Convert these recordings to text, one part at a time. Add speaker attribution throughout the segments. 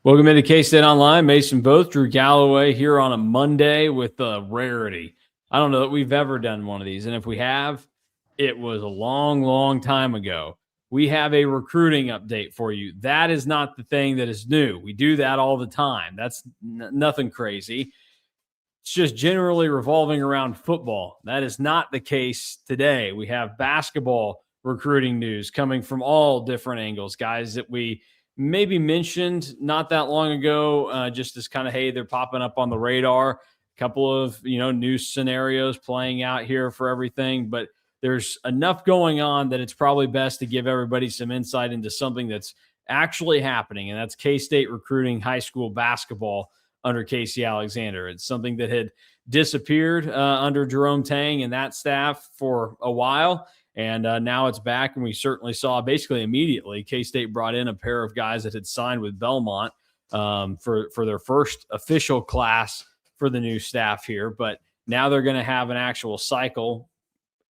Speaker 1: Welcome into K-State Online. Mason Both, Drew Galloway here on a Monday with a rarity. I don't know that we've ever done one of these. And if we have, it was a long, long time ago. We have a recruiting update for you. That is not the thing that is new. We do that all the time. That's nothing crazy. It's just generally revolving around football. That is not the case today. We have basketball recruiting news coming from all different angles, guys that we maybe mentioned not that long ago, just as kind of, hey, they're popping up on the radar. A couple of, new scenarios playing out here for everything, but there's enough going on that it's probably best to give everybody some insight into something that's actually happening, and that's K-State recruiting high school basketball under Casey Alexander. It's something that had disappeared under Jerome Tang and that staff for a while. And now it's back, and we certainly saw basically immediately K-State brought in a pair of guys that had signed with Belmont for their first official class for the new staff here. But now they're going to have an actual cycle,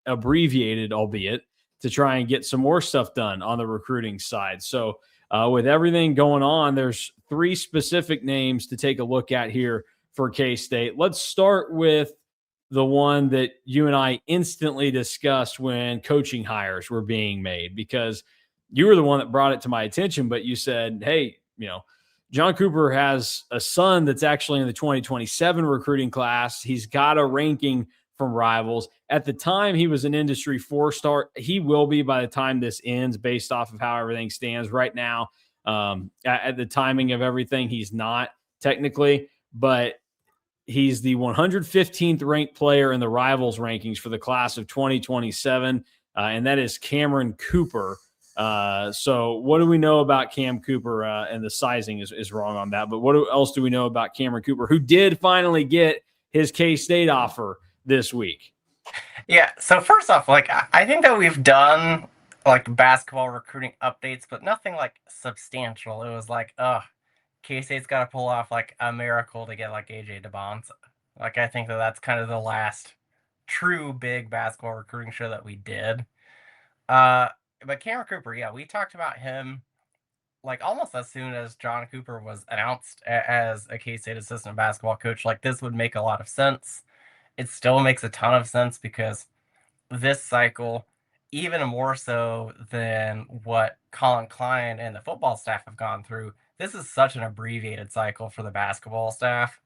Speaker 1: abbreviated albeit, to try and get some more stuff done on the recruiting side. So with everything going on, there's three specific names to take a look at here for K-State. Let's start with the one that you and I instantly discussed when coaching hires were being made, because you were the one that brought it to my attention, but you said, hey, John Cooper has a son that's actually in the 2027 recruiting class. He's got a ranking from Rivals. At the time, he was an industry 4-star. He will be by the time this ends based off of how everything stands right now. At the timing of everything, he's not technically, but he's the 115th ranked player in the Rivals rankings for the class of 2027, and that is Kameron Cooper. So what do we know about Cam Cooper? And the sizing is wrong on that. But what else do we know about Kameron Cooper, who did finally get his K-State offer this week?
Speaker 2: Yeah, so first off, I think that we've done basketball recruiting updates, but nothing substantial. It was K-State's got to pull off a miracle to get AJ DeBonds. I think that's kind of the last true big basketball recruiting show that we did. But Kameron Cooper, yeah, we talked about him almost as soon as John Cooper was announced as a K-State assistant basketball coach. This would make a lot of sense. It still makes a ton of sense because this cycle, even more so than what Colin Klein and the football staff have gone through, this is such an abbreviated cycle for the basketball staff.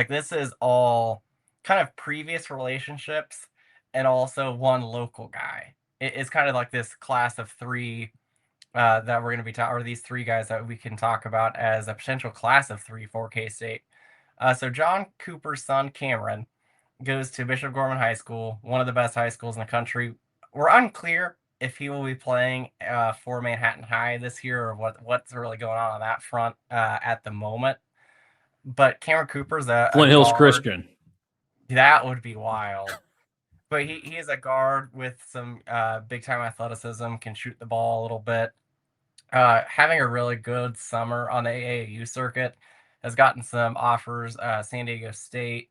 Speaker 2: This is all kind of previous relationships and also one local guy. It's kind of this class of three that we're going to be talking, or these three guys that we can talk about as a potential class of three for K-State. So John Cooper's son, Kameron, goes to Bishop Gorman High School, one of the best high schools in the country. We're unclear if he will be playing for Manhattan High this year or what's really going on that front at the moment. But Kameron Cooper's a
Speaker 1: Flint Hills
Speaker 2: guard.
Speaker 1: Christian.
Speaker 2: That would be wild. But he is a guard with some big-time athleticism, can shoot the ball a little bit. Having a really good summer on the AAU circuit, has gotten some offers, San Diego State,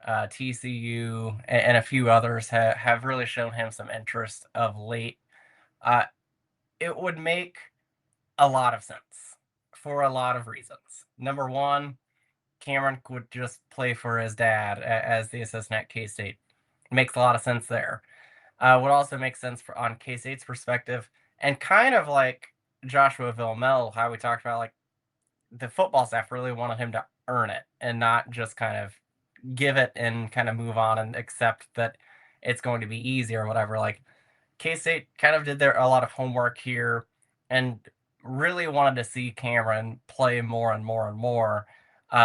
Speaker 2: TCU, and a few others have really shown him some interest of late. It would make a lot of sense for a lot of reasons. Number one, Kameron would just play for his dad as the assistant at K-State. Makes a lot of sense there. Would also make sense on K-State's perspective, and kind of like Joshua Villamel, how we talked about the football staff really wanted him to earn it and not just kind of give it and kind of move on and accept that it's going to be easy or whatever. K-State kind of did a lot of homework here and really wanted to see Kameron play more and more and more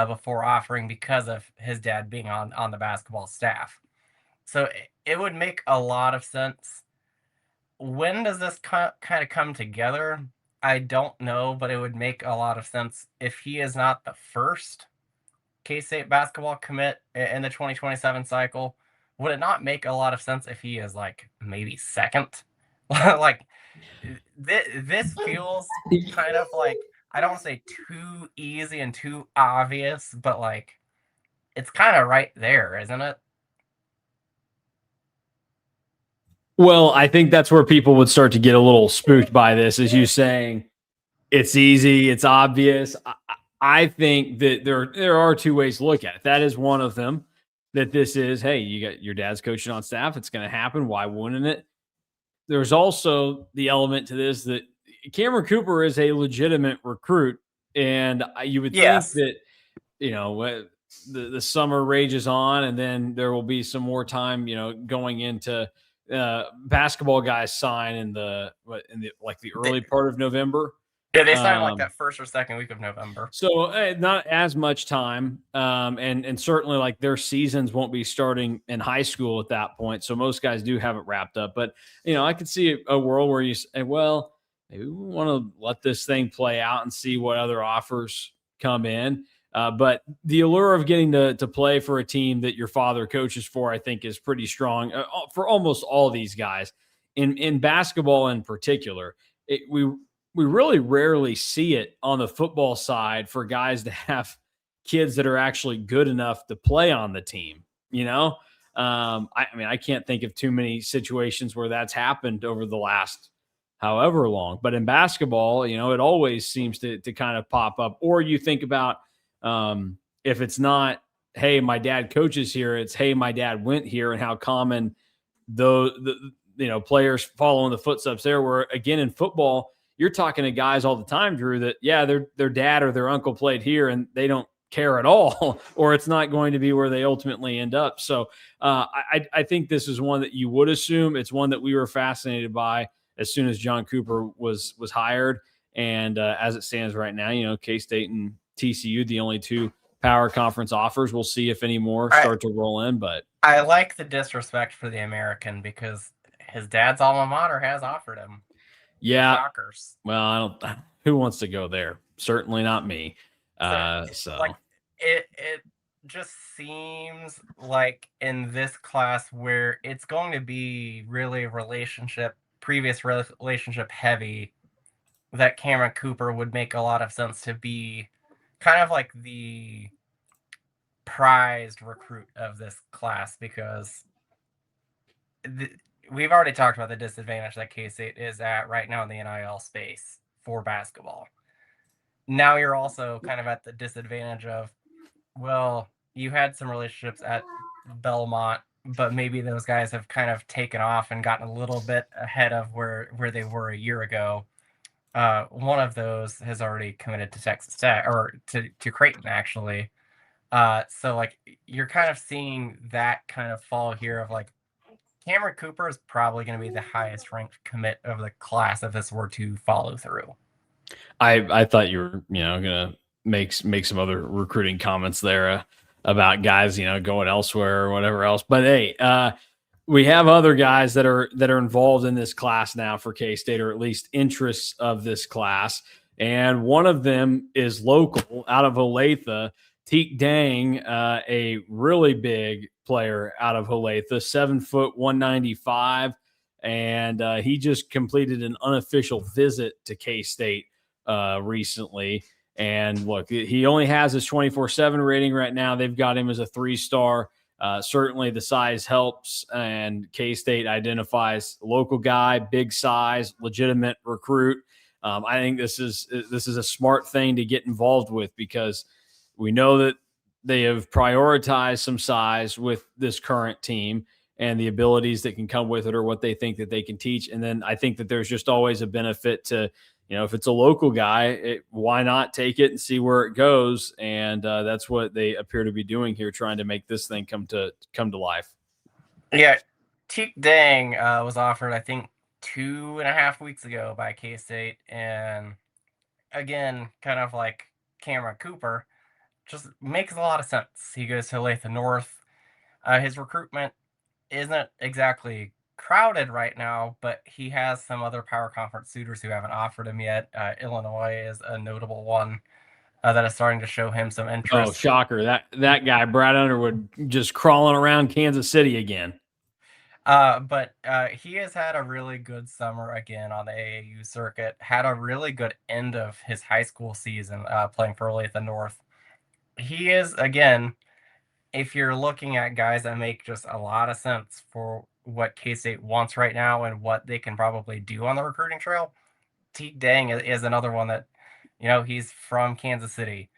Speaker 2: before offering, because of his dad being on the basketball staff. So it would make a lot of sense. When does this kind of come together? I don't know, but it would make a lot of sense if he is not the first K-State basketball commit in the 2027 cycle. Would it not make a lot of sense if he is maybe second? This feels kind of I don't want to say too easy and too obvious, but it's kind of right there, isn't it?
Speaker 1: Well, I think that's where people would start to get a little spooked by this, is you saying it's easy, it's obvious. I think that there are two ways to look at it. That is one of them. That this is, hey, you got your dad's coaching on staff. It's going to happen. Why wouldn't it? There's also the element to this that Cameron Cooper is a legitimate recruit, and you would think
Speaker 2: Yes.
Speaker 1: that the summer rages on, and then there will be some more time, going into basketball guys sign in the
Speaker 2: They,
Speaker 1: early part of November.
Speaker 2: yeah, they signed like that first or second week of November.
Speaker 1: So not as much time, and certainly like their seasons won't be starting in high school at that point. So most guys do have it wrapped up. But I could see a world where you say, well, maybe we want to let this thing play out and see what other offers come in. But the allure of getting to play for a team that your father coaches for, I think, is pretty strong for almost all these guys. In basketball, in particular, we really rarely see it on the football side for guys to have kids that are actually good enough to play on the team. I mean, I can't think of too many situations where that's happened over the last however long. But in basketball, it always seems to kind of pop up. Or you think about if it's not, hey, my dad coaches here, it's hey, my dad went here, and how common the players following the footsteps there. Where again in football, you're talking to guys all the time, Drew, that their dad or their uncle played here and they don't care at all, or it's not going to be where they ultimately end up. So I think this is one that you would assume. It's one that we were fascinated by as soon as John Cooper was hired. And as it stands right now, K-State and TCU, the only two power conference offers. We'll see if any more start to roll in. But
Speaker 2: I like the disrespect for the American because his dad's alma mater has offered him.
Speaker 1: Yeah.
Speaker 2: Shockers.
Speaker 1: Well, I don't. Who wants to go there? Certainly not me.
Speaker 2: So like it just seems like in this class where it's going to be really previous relationship heavy, that Cameron Cooper would make a lot of sense to be kind of like the prized recruit of this class, because we've already talked about the disadvantage that K-State is at right now in the NIL space for basketball. Now you're also kind of at the disadvantage of, well, you had some relationships at Belmont, but maybe those guys have kind of taken off and gotten a little bit ahead of where they were a year ago. One of those has already committed to Texas Tech, or to Creighton, actually. So like you're kind of seeing that kind of fall here of like Cameron Cooper is probably going to be the highest ranked commit of the class if this were to follow through.
Speaker 1: I thought you were gonna make some other recruiting comments there about guys going elsewhere or whatever else. But hey, we have other guys that are involved in this class now for K-State, or at least interests of this class. And one of them is local out of Olathe. Teke Deng, a really big player out of Olathe, 7 foot 195, and he just completed an unofficial visit to K-State recently. And look, he only has his 24/7 rating right now. They've got him as a 3-star. Certainly the size helps, and K-State identifies local guy, big size, legitimate recruit. I think this is a smart thing to get involved with, because we know that they have prioritized some size with this current team, and the abilities that can come with it, or what they think that they can teach. And then I think that there's just always a benefit to, if it's a local guy, why not take it and see where it goes? And that's what they appear to be doing here, trying to make this thing come to life.
Speaker 2: Yeah, Teke Deng was offered, I think, 2.5 weeks ago by K-State, and again, kind of like Cameron Cooper, just makes a lot of sense. He goes to Olathe North. His recruitment isn't exactly crowded right now, but he has some other power conference suitors who haven't offered him yet. Illinois is a notable one that is starting to show him some interest.
Speaker 1: Oh, shocker. That guy, Brad Underwood, just crawling around Kansas City again.
Speaker 2: But he has had a really good summer again on the AAU circuit, had a really good end of his high school season playing for Olathe North. He is, again, if you're looking at guys that make just a lot of sense for what K-State wants right now and what they can probably do on the recruiting trail, Teke Deng is another one that, he's from Kansas City.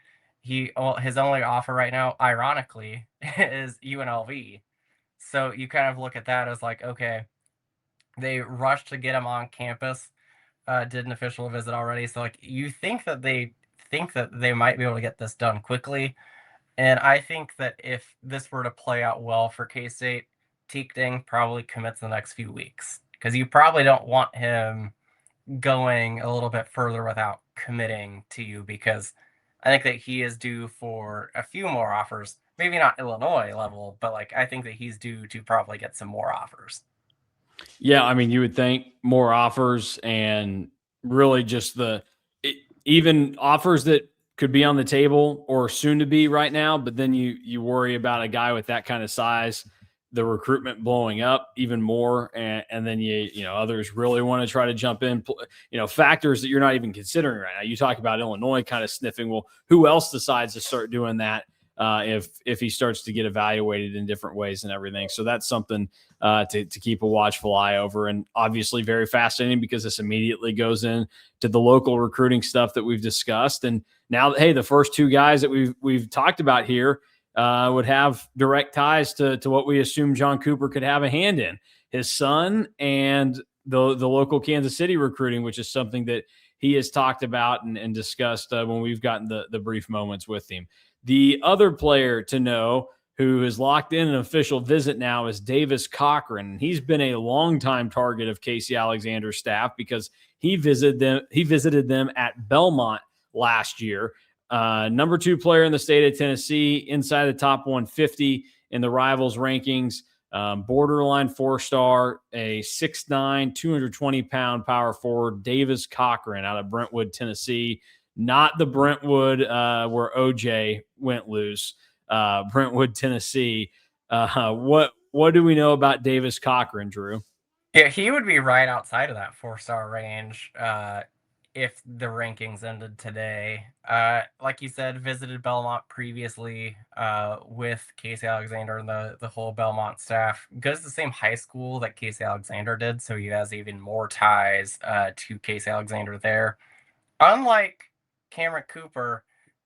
Speaker 2: his only offer right now, ironically, is UNLV. So you kind of look at that as like, okay, they rushed to get him on campus, did an official visit already. So like you think that they might be able to get this done quickly. And I think that if this were to play out well for K-State, Teke Deng probably commits in the next few weeks because you probably don't want him going a little bit further without committing to you, because I think that he is due for a few more offers. Maybe not Illinois level, but like I think that he's due to probably get some more offers.
Speaker 1: Yeah, I mean, you would think more offers and really just even offers that could be on the table or soon to be right now, but then you worry about a guy with that kind of size, the recruitment blowing up even more, and then others really want to try to jump in, factors that you're not even considering right now. You talk about Illinois kind of sniffing. Well, who else decides to start doing that? If he starts to get evaluated in different ways and everything. So that's something to keep a watchful eye over, and obviously very fascinating because this immediately goes in to the local recruiting stuff that we've discussed. And now, hey, the first two guys that we've talked about here would have direct ties to what we assume John Cooper could have a hand in, his son and the local Kansas City recruiting, which is something that he has talked about and discussed when we've gotten the brief moments with him. The other player to know who is locked in an official visit now is Davis Cochran. He's been a longtime target of Casey Alexander's staff because he visited them at Belmont last year. Number 2 player in the state of Tennessee, inside the top 150 in the Rivals rankings. Borderline 4-star, a 6'9", 220-pound power forward, Davis Cochran out of Brentwood, Tennessee. Not the Brentwood where OJ went loose. Brentwood, Tennessee. What do we know about Davis Cochran, Drew?
Speaker 2: Yeah, he would be right outside of that 4-star range if the rankings ended today. Like you said, visited Belmont previously with Casey Alexander and the whole Belmont staff. Goes to the same high school that Casey Alexander did, so he has even more ties to Casey Alexander there. Unlike Cameron Cooper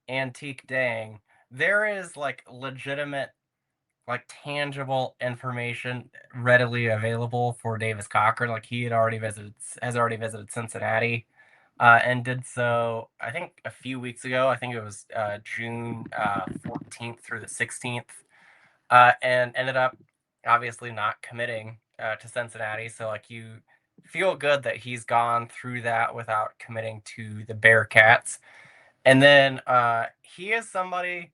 Speaker 2: and Teke Deng, there is like legitimate, like tangible information readily available for Davis Cochran. Like he has already visited Cincinnati, and did so I think a few weeks ago. I think it was June 14th through the 16th, and ended up obviously not committing to Cincinnati. So like you feel good that he's gone through that without committing to the Bearcats. And then he is somebody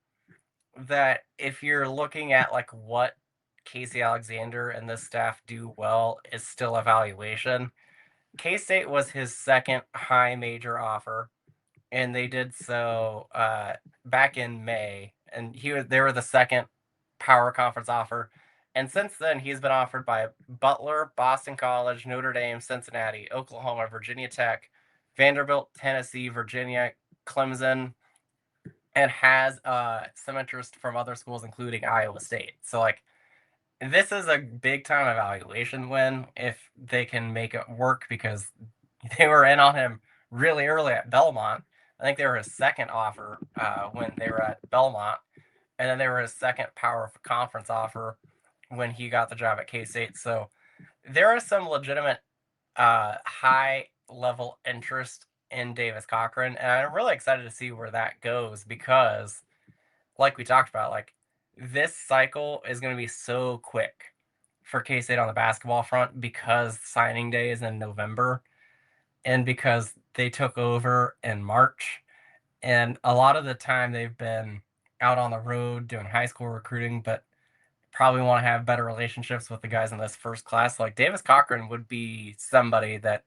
Speaker 2: that if you're looking at like what Casey Alexander and this staff do well is still evaluation. K-State was his second high major offer, and they did so back in May, and they were the second power conference offer. And since then, he's been offered by Butler, Boston College, Notre Dame, Cincinnati, Oklahoma, Virginia Tech, Vanderbilt, Tennessee, Virginia, Clemson, and has some interest from other schools, including Iowa State. So, like, this is a big time evaluation win if they can make it work, because they were in on him really early at Belmont. I think they were his second offer when they were at Belmont, and then they were his second power conference offer when he got the job at K-State. So there is some legitimate high level interest in Davis Cochran, and I'm really excited to see where that goes, because like we talked about, like this cycle is going to be so quick for K-State on the basketball front because signing day is in November, and because they took over in March, and a lot of the time they've been out on the road doing high school recruiting, but probably want to have better relationships with the guys in this first class. Like Davis Cochran would be somebody that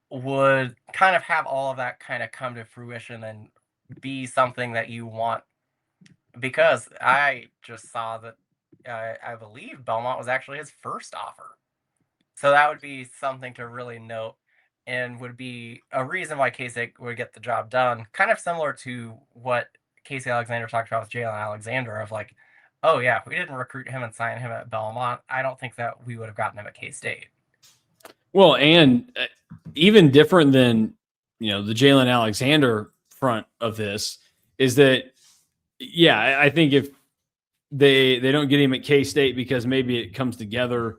Speaker 2: would kind of have all of that kind of come to fruition and be something that you want, because I just saw that I believe Belmont was actually his first offer. So that would be something to really note, and would be a reason why K-State would get the job done. Kind of similar to what Casey Alexander talked about with Jalen Alexander, of like, oh yeah, if we didn't recruit him and sign him at Belmont, I don't think that we would have gotten him at K-State.
Speaker 1: Well, and even different than the Jalen Alexander front of this is that Yeah, I think if they don't get him at K-State because maybe it comes together,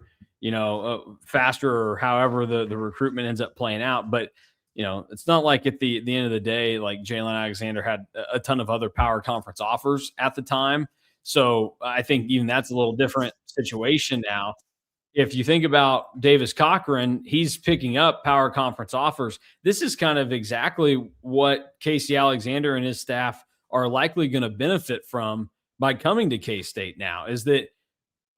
Speaker 1: faster or however the recruitment ends up playing out. But it's not like at the end of the day, like Jalen Alexander had a ton of other power conference offers at the time. So I think even that's a little different situation now. If you think about Davis Cochran, he's picking up power conference offers. This is kind of exactly what Casey Alexander and his staff are likely going to benefit from by coming to K-State now, is that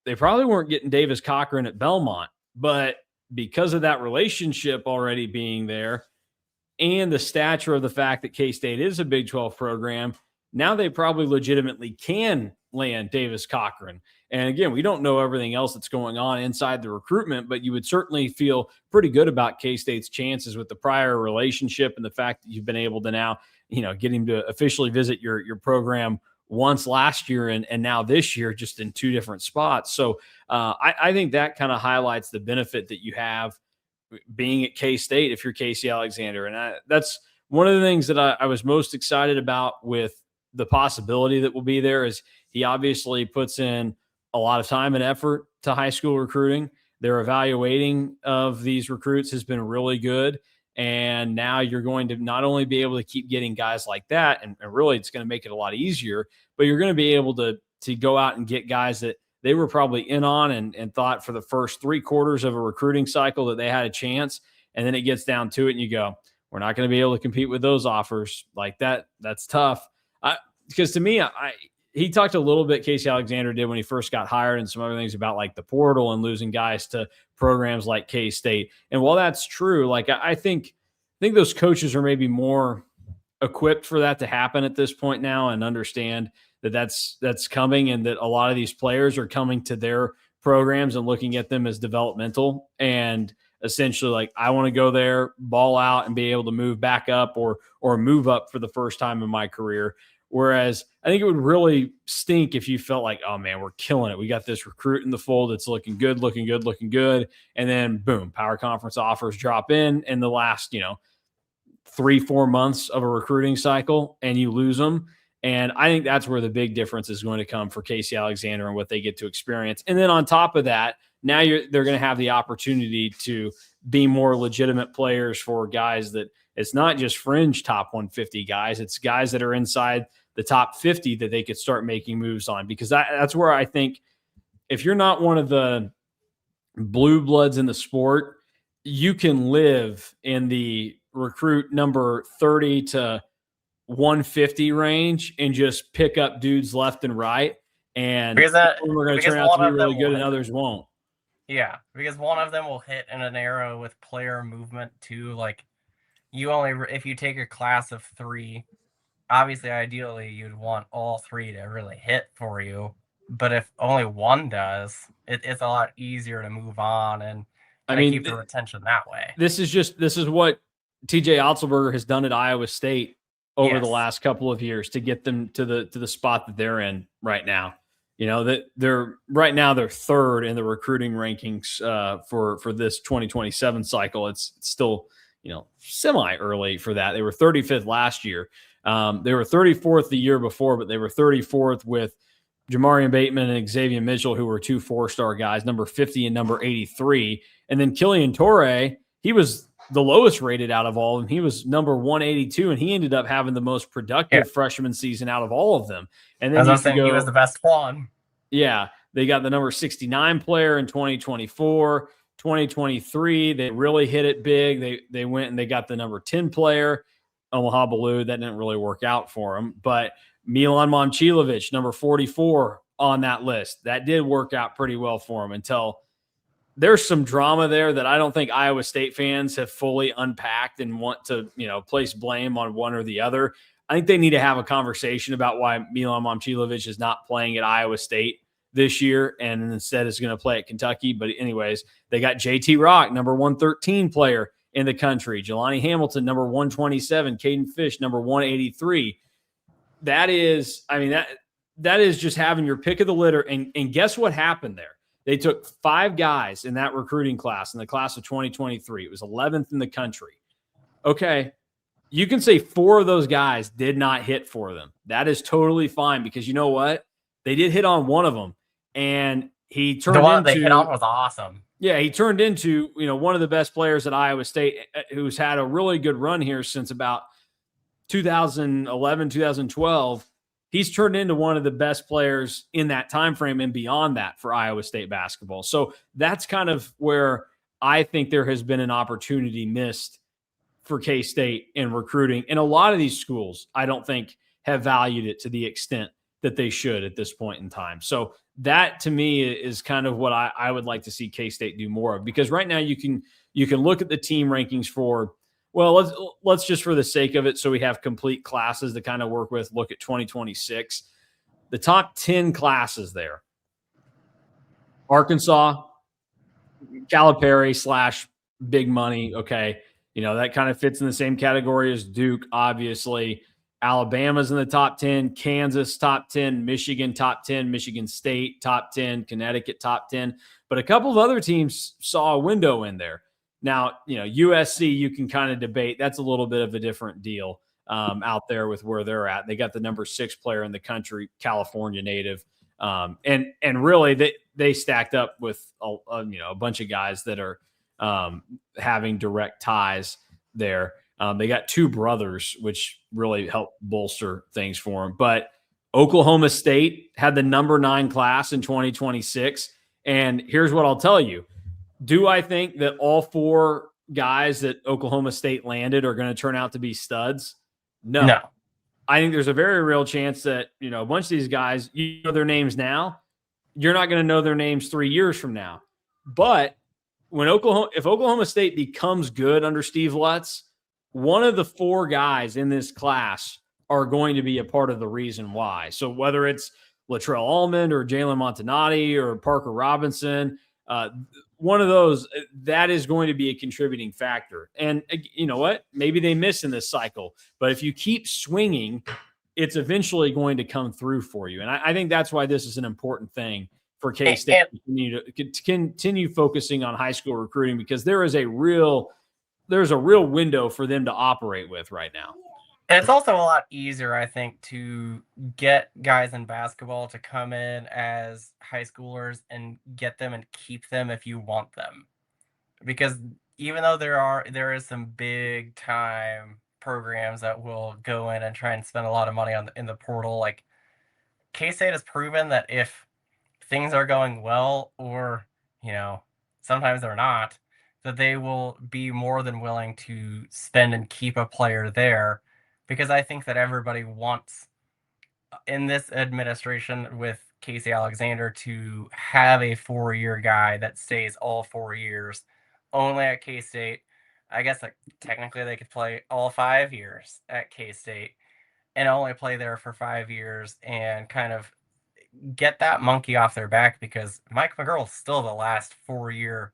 Speaker 1: they probably weren't getting Davis Cochran at Belmont, but because of that relationship already being there and the stature of the fact that K-State is a Big 12 program, now they probably legitimately can land Davis Cochran. And again, we don't know everything else that's going on inside the recruitment, but you would certainly feel pretty good about K-State's chances with the prior relationship and the fact that you've been able to now, get him to officially visit your program once last year and now this year, just in two different spots. So I think that kind of highlights the benefit that you have being at K-State if you're Casey Alexander. And that's one of the things that I was most excited about with the possibility that will be there is he obviously puts in a lot of time and effort to high school recruiting. Their evaluating of these recruits has been really good. And now you're going to not only be able to keep getting guys like that, and really it's going to make it a lot easier, but you're going to be able to go out and get guys that they were probably in on and thought for the first 3/4 of a recruiting cycle that they had a chance. And then it gets down to it and you go, we're not going to be able to compete with those offers like that. That's tough. Because to me, he talked a little bit, Casey Alexander did when he first got hired, and some other things about like the portal and losing guys to programs like K-State. And while that's true, like I think those coaches are maybe more equipped for that to happen at this point now and understand that that's coming and that a lot of these players are coming to their programs and looking at them as developmental and essentially like, I want to go there, ball out and be able to move back up or move up for the first time in my career. Whereas I think it would really stink if you felt like, oh man, we're killing it. We got this recruit in the fold that's looking good. And then boom, power conference offers drop in the last, 3-4 months of a recruiting cycle and you lose them. And I think that's where the big difference is going to come for Casey Alexander and what they get to experience. And then on top of that, now they're going to have the opportunity to be more legitimate players for guys that it's not just fringe top 150 guys. It's guys that are inside the top 50 that they could start making moves on, because that's where I think if you're not one of the blue bloods in the sport, you can live in the recruit number 30 to 150 range and just pick up dudes left and right. And
Speaker 2: because
Speaker 1: we're going to turn out to be really good and others won't.
Speaker 2: Yeah, because one of them will hit in an era with player movement too. Like if you take a class of 3, obviously, ideally, you'd want all 3 to really hit for you. But if only one does, it's a lot easier to move on and keep the retention that way.
Speaker 1: This is what TJ Otzelberger has done at Iowa State over the last couple of years to get them to the spot that they're in right now. That they're 3rd in the recruiting rankings for this 2027 cycle. It's still semi early for that. They were 35th last year. They were 34th the year before, but they were 34th with Jamarian Bateman and Xavier Mitchell, who were 2 4-star guys, number 50 and number 83. And then Killian Torre, he was the lowest rated out of all of them. He was number 182, and he ended up having the most productive freshman season out of all of them. And then
Speaker 2: he was the best one.
Speaker 1: Yeah, they got the number 69 player in 2024. 2023, they really hit it big. They went and they got the number 10 player, Omaha Blue. That didn't really work out for him. But Milan Momcilovic, number 44 on that list. That did work out pretty well for him until there's some drama there that I don't think Iowa State fans have fully unpacked and want to, place blame on one or the other. I think they need to have a conversation about why Milan Momcilovic is not playing at Iowa State this year and instead is going to play at Kentucky. But anyways, they got JT Rock, number 113 player in the country. Jelani Hamilton, number 127. Caden Fish, number 183. That is just having your pick of the litter. And guess what happened there? They took 5 guys in that recruiting class, in the class of 2023. It was 11th in the country. Okay, you can say 4 of those guys did not hit for them. That is totally fine because you know what? They did hit on one of them, and he turned
Speaker 2: The one
Speaker 1: into
Speaker 2: they hit on was awesome.
Speaker 1: Yeah, he turned into, one of the best players at Iowa State who's had a really good run here since about 2011, 2012. He's turned into one of the best players in that time frame and beyond that for Iowa State basketball. So that's kind of where I think there has been an opportunity missed for K-State in recruiting. And a lot of these schools, I don't think, have valued it to the extent that they should at this point in time. So that to me is kind of what I would like to see K-State do more of, because right now you can look at the team rankings for, well, let's just for the sake of it, so we have complete classes to kind of work with, look at 2026. The top 10 classes there: Arkansas, Calipari / big money. Okay. That kind of fits in the same category as Duke, obviously. Alabama's in the top 10, Kansas top 10, Michigan top 10, Michigan State top 10, Connecticut top 10. But a couple of other teams saw a window in there. Now, USC, you can kind of debate. That's a little bit of a different deal out there with where they're at. They got the number 6 player in the country, California native. And really, they stacked up with a bunch of guys that are having direct ties there. They got 2 brothers, which really helped bolster things for them. But Oklahoma State had the number 9 class in 2026. And here's what I'll tell you. Do I think that all 4 guys that Oklahoma State landed are going to turn out to be studs? No. I think there's a very real chance that, a bunch of these guys, you know their names now. You're not going to know their names 3 years from now. But if Oklahoma State becomes good under Steve Lutz, one of the 4 guys in this class are going to be a part of the reason why. So whether it's Latrell Allman or Jalen Montanati or Parker Robinson, one of those, that is going to be a contributing factor. And you know what? Maybe they miss in this cycle, but if you keep swinging, it's eventually going to come through for you. And I think that's why this is an important thing for K-State to continue focusing on high school recruiting, because there's a real window for them to operate with right now.
Speaker 2: And it's also a lot easier, I think, to get guys in basketball to come in as high schoolers and get them and keep them if you want them. Because even though there is some big time programs that will go in and try and spend a lot of money in the portal, like K-State has proven that if things are going well, or sometimes they're not, that they will be more than willing to spend and keep a player there. Because I think that everybody wants, in this administration with Casey Alexander, to have a 4-year guy that stays all 4 years only at K-State. I guess technically they could play all 5 years at K-State and only play there for 5 years and kind of get that monkey off their back, because Mike McGurl is still the last 4-year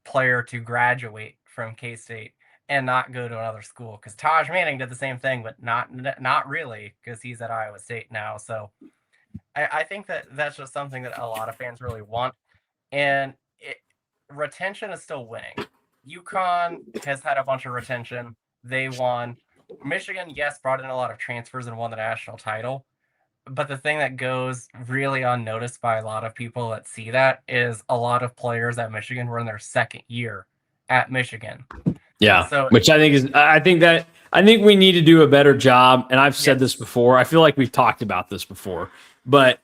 Speaker 2: player to graduate from K-State and not go to another school. Because Taj Manning did the same thing, but not really, because he's at Iowa State now. So I think that's just something that a lot of fans really want. And retention is still winning. UConn has had a bunch of retention. They won. Michigan, yes, brought in a lot of transfers and won the national title. But the thing that goes really unnoticed by a lot of people that see that is a lot of players at Michigan were in their 2nd year at Michigan.
Speaker 1: Yeah. So, which I think we need to do a better job. And I've said this before. I feel like we've talked about this before. But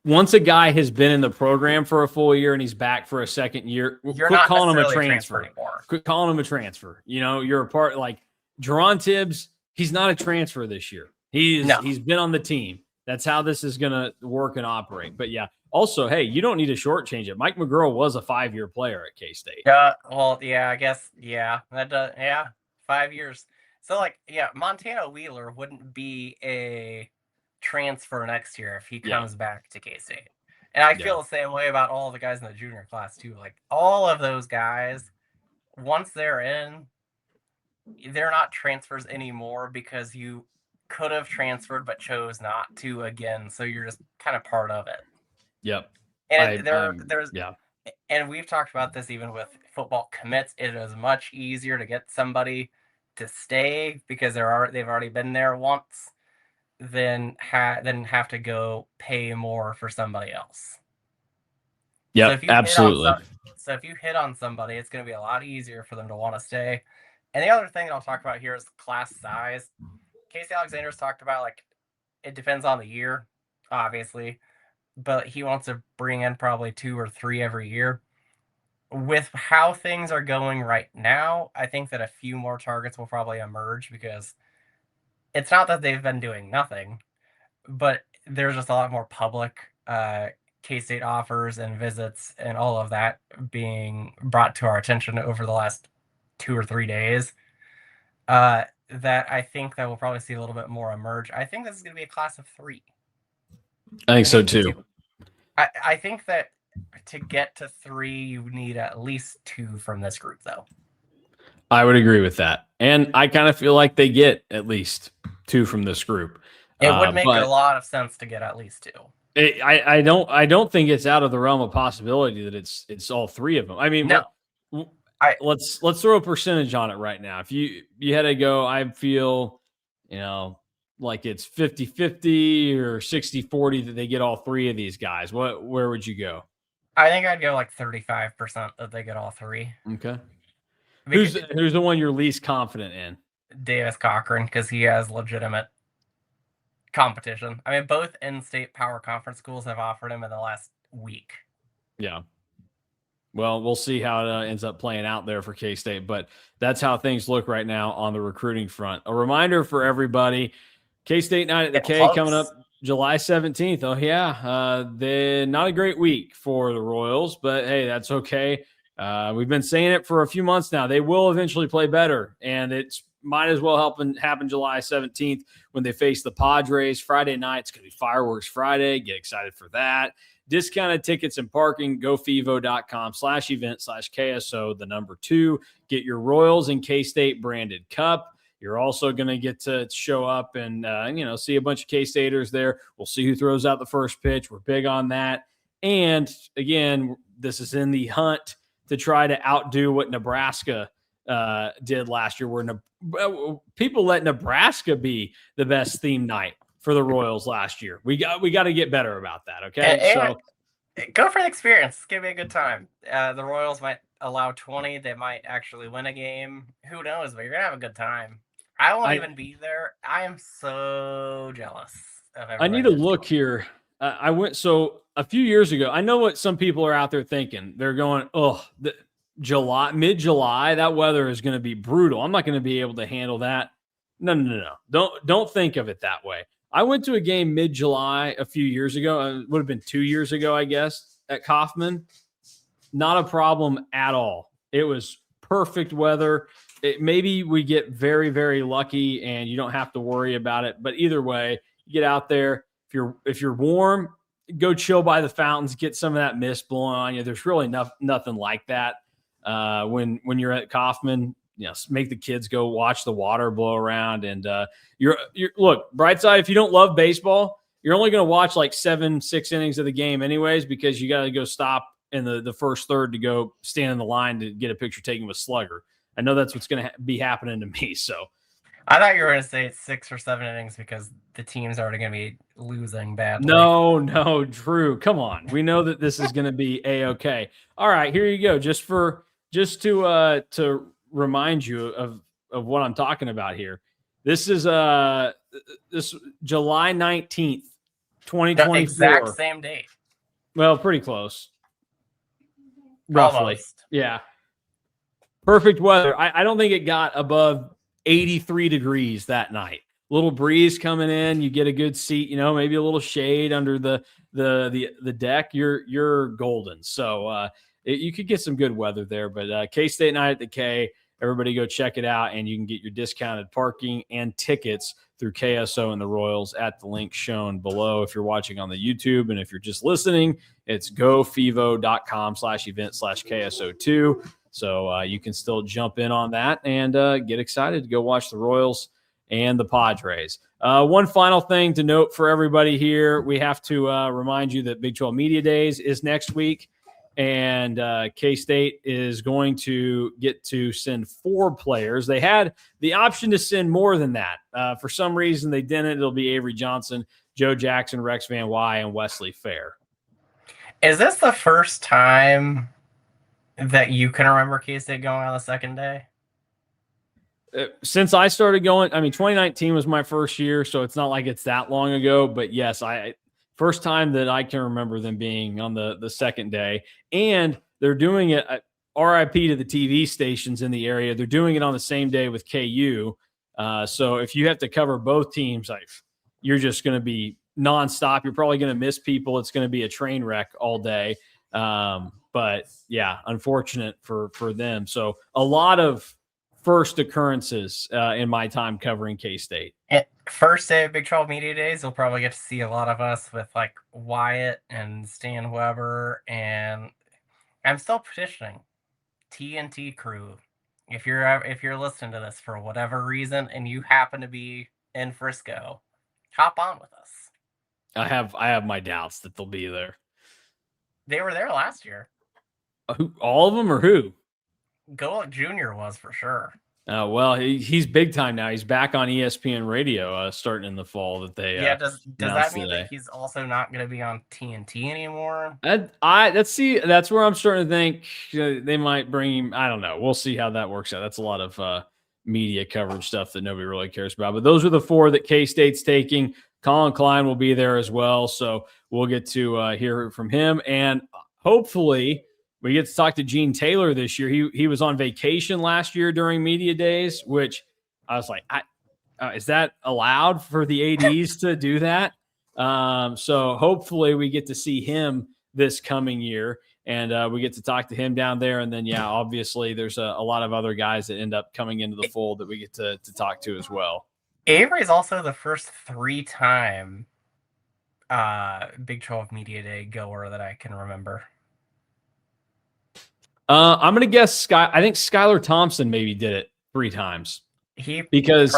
Speaker 1: once a guy has been in the program for a full year and he's back for a 2nd year, quit calling him a transfer anymore. Quit calling him a transfer. You're a part, like Jerron Tibbs. He's not a transfer this year. He's been on the team. That's how this is going to work and operate. But yeah, also, hey, you don't need to shortchange it. Mike McGurl was a 5-year player at K-State.
Speaker 2: I guess, that does, 5 years. So, Montana Wheeler wouldn't be a transfer next year if he comes back to K-State. And I feel the same way about all the guys in the junior class, too. Like, all of those guys, once they're in, they're not transfers anymore, because you could have transferred but chose not to again, so you're just kind of part of it.
Speaker 1: Yep.
Speaker 2: And and we've talked about this even with football commits. It is much easier to get somebody to stay because they've already been there once than have to go pay more for somebody else.
Speaker 1: Yeah,
Speaker 2: so if you
Speaker 1: absolutely.
Speaker 2: if you hit on somebody, it's going to be a lot easier for them to want to stay. And the other thing that I'll talk about here is class size. Casey Alexander's talked about, like, it depends on the year, obviously, but he wants to bring in probably 2 or 3 every year. With how things are going right now, I think that a few more targets will probably emerge, because it's not that they've been doing nothing, but there's just a lot more public K-State offers and visits and all of that being brought to our attention over the last 2 or 3 days. That I think that we'll probably see a little bit more emerge. I think this is going to be a class of 3.
Speaker 1: I think so too.
Speaker 2: I think that to get to 3, you need at least 2 from this group, though.
Speaker 1: I would agree with that. And I kind of feel like they get at least 2 from this group.
Speaker 2: It would make a lot of sense to get at least 2.
Speaker 1: I don't think it's out of the realm of possibility that it's all 3 of them. I mean,
Speaker 2: no.
Speaker 1: Let's throw a percentage on it right now. If you had to go, I feel, like it's 50-50 or 60-40 that they get all 3 of these guys. Where would you go?
Speaker 2: I think I'd go like 35% that they get all 3.
Speaker 1: Okay. Who's the one you're least confident in?
Speaker 2: Davis Cochran, because he has legitimate competition. I mean, both in-state power conference schools have offered him in the last week.
Speaker 1: Yeah. Well, we'll see how it ends up playing out there for K-State, but that's how things look right now on the recruiting front. A reminder for everybody, K-State Night at the K coming up July 17th. Oh, yeah. Not a great week for the Royals, but hey, that's okay. We've been saying it for a few months now. They will eventually play better, and it's might as well happen July 17th when they face the Padres. Friday night, it's going to be Fireworks Friday. Get excited for that. Discounted tickets and parking, gofevo.com/event/KSO, the number 2. Get your Royals and K-State branded cup. You're also going to get to show up and, see a bunch of K-Staters there. We'll see who throws out the first pitch. We're big on that. And, again, this is in the hunt to try to outdo what Nebraska did last year, where people let Nebraska be the best theme night for the Royals last year. We got to get better about that, okay?
Speaker 2: So go for the experience. It's going to be a good time. The Royals might allow 20. They might actually win a game. Who knows? But you're going to have a good time. I won't even be there. I am so jealous of everybody.
Speaker 1: I need to look here. I went a few years ago. I know what some people are out there thinking. They're going, mid-July, that weather is going to be brutal. I'm not going to be able to handle that. No. Don't think of it that way. I went to a game mid-July a few years ago. It would have been 2 years ago, I guess, at Kaufman. Not a problem at all. It was perfect weather. Maybe we get very, very lucky and you don't have to worry about it. But either way, you get out there. If you're warm, go chill by the fountains, get some of that mist blowing on you. There's really nothing like that when you're at Kaufman. Make the kids go watch the water blow around. And you're look, bright side, if you don't love baseball, you're only going to watch like 6 innings of the game anyways, because you got to go stop in the first third to go stand in the line to get a picture taken with Slugger. I know that's what's going to be happening to me. So
Speaker 2: I thought you were going to say it's 6 or 7 innings because the team's already going to be losing badly.
Speaker 1: No, Drew, come on. We know that this is going to be A-okay. All right, here you go. Just to remind you of what I'm talking about here. This is this July 19th, 2024.
Speaker 2: The exact same date.
Speaker 1: Well, pretty close. Roughly.
Speaker 2: Almost.
Speaker 1: Yeah. Perfect weather. I don't think it got above 83 degrees that night. Little breeze coming in, you get a good seat, maybe a little shade under the deck. You're golden. So you could get some good weather there. But K-State Night at the K, everybody go check it out, and you can get your discounted parking and tickets through KSO and the Royals at the link shown below if you're watching on the YouTube. And if you're just listening, it's gofevo.com/event/KSO2. So you can still jump in on that and get excited to go watch the Royals and the Padres. One final thing to note for everybody here. We have to remind you that Big 12 Media Days is next week. and K-State is going to get to send 4 players. They had the option to send more than that. For some reason, they didn't. It'll be Avery Johnson, Joe Jackson, Rex Van Wy, and Wesley Fair.
Speaker 2: Is this the first time that you can remember K-State going on the second day?
Speaker 1: Since I started going, I mean, 2019 was my first year, so it's not like it's that long ago. But yes, first time that I can remember them being on the second day, and they're doing it. RIP to the TV stations in the area. They're doing it on the same day with KU. So if you have to cover both teams, you're just going to be nonstop. You're probably going to miss people. It's going to be a train wreck all day. But yeah, unfortunate for them. So a lot of first occurrences in my time covering K-State.
Speaker 2: First day of Big 12 Media Days, you'll probably get to see a lot of us with like Wyatt and Stan Weber, and I'm still petitioning TNT crew. If you're listening to this for whatever reason and you happen to be in Frisco, hop on with us.
Speaker 1: I have my doubts that they'll be there.
Speaker 2: They were there last year.
Speaker 1: All of them, or who?
Speaker 2: Golick Jr. was for sure.
Speaker 1: Well, he's big time now. He's back on ESPN radio starting in the fall. Does
Speaker 2: that mean that he's also not going to be on TNT anymore?
Speaker 1: That's where I'm starting to think they might bring him. I don't know. We'll see how that works out. That's a lot of media coverage stuff that nobody really cares about. But those are the 4 that K-State's taking. Colin Klein will be there as well, so we'll get to hear from him, and hopefully we get to talk to Gene Taylor this year. He was on vacation last year during media days, which I was like, is that allowed for the ADs to do that? So hopefully we get to see him this coming year, and we get to talk to him down there. And then, obviously there's a lot of other guys that end up coming into the fold that we get to talk to as well.
Speaker 2: Avery's also the first 3-time Big 12 Media Day goer that I can remember.
Speaker 1: I'm going to guess I think Skylar Thompson maybe did it 3 times.
Speaker 2: He did.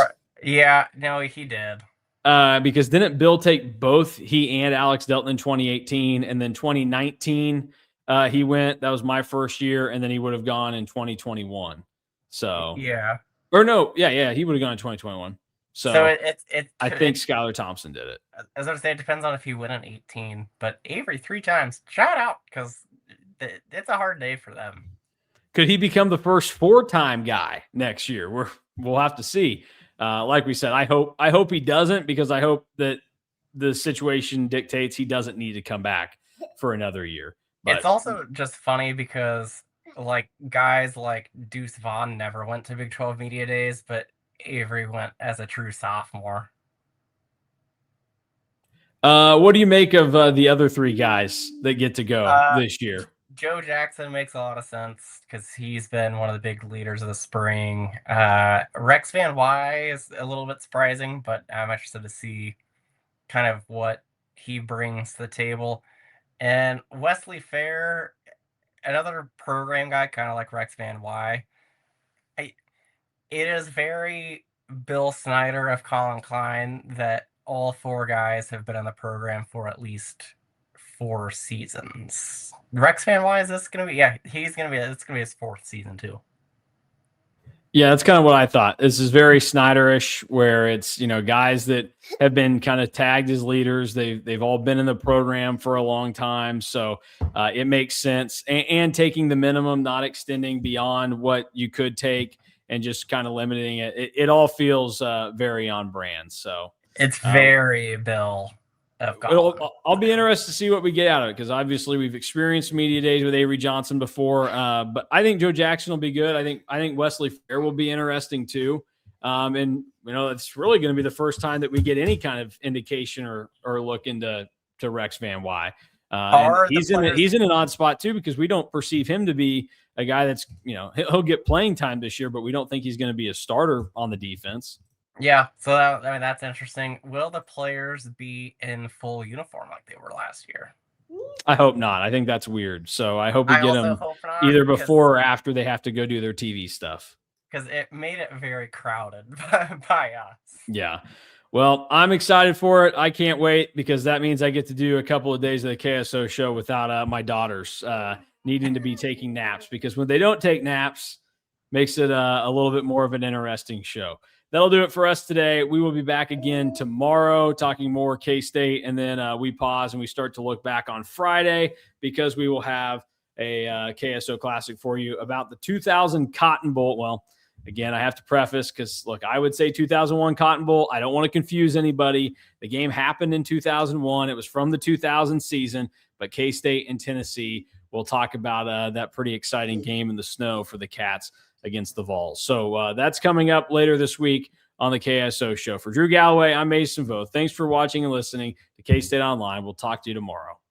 Speaker 1: Because didn't Bill take both he and Alex Delton in 2018, and then 2019 he went. That was my first year, and then he would have gone in 2021. So
Speaker 2: he
Speaker 1: would have gone in 2021. So I think Skylar Thompson did it.
Speaker 2: As I was saying, it depends on if he went in 18, but Avery 3 times. Shout out, because it's a hard day for them.
Speaker 1: Could he become the first 4-time guy next year? We'll have to see. Like we said, I hope he doesn't, because I hope that the situation dictates he doesn't need to come back for another year. But
Speaker 2: it's also just funny because like guys like Deuce Vaughn never went to Big 12 Media Days, but Avery went as a true sophomore.
Speaker 1: What do you make of the other 3 guys that get to go this year?
Speaker 2: Joe Jackson makes a lot of sense because he's been one of the big leaders of the spring. Rex Van Wy is a little bit surprising, but I'm interested to see kind of what he brings to the table. And Wesley Fair, another program guy, kind of like Rex Van Wy. It is very Bill Snyder of Colin Klein that all 4 guys have been in the program for at least 4 seasons. Rex Van Wy, is this going to be? Yeah, it's going to be his 4th season too.
Speaker 1: Yeah, that's kind of what I thought. This is very Snyderish, where it's, guys that have been kind of tagged as leaders. They've all been in the program for a long time, so it makes sense. And taking the minimum, not extending beyond what you could take, and just kind of limiting it. It all feels very on brand. So
Speaker 2: it's very Bill.
Speaker 1: I'll be interested to see what we get out of it, because obviously we've experienced media days with Avery Johnson before, but I think Joe Jackson will be good. I think Wesley Fair will be interesting too, and it's really going to be the first time that we get any kind of indication or look into Rex Van Wy. He's in an odd spot too, because we don't perceive him to be a guy that's he'll get playing time this year, but we don't think he's going to be a starter on the defense.
Speaker 2: Yeah, so that's interesting. Will the players be in full uniform like they were last year?
Speaker 1: I hope not. I think that's weird. So I hope we get them either before or after they have to go do their TV stuff.
Speaker 2: Because it made it very crowded by us.
Speaker 1: Yeah. Well, I'm excited for it. I can't wait, because that means I get to do a couple of days of the KSO show without my daughters needing to be taking naps, because when they don't take naps, makes it a little bit more of an interesting show. That'll do it for us today. We will be back again tomorrow talking more K-State, and then we pause and we start to look back on Friday, because we will have a KSO Classic for you about the 2000 Cotton Bowl. Well, again, I have to preface, because, look, I would say 2001 Cotton Bowl. I don't want to confuse anybody. The game happened in 2001. It was from the 2000 season, but K-State and Tennessee, we'll talk about that pretty exciting game in the snow for the Cats against the Vols. So that's coming up later this week on the KSO show. For Drew Galloway, I'm Mason Voth. Thanks for watching and listening to K-State Online. We'll talk to you tomorrow.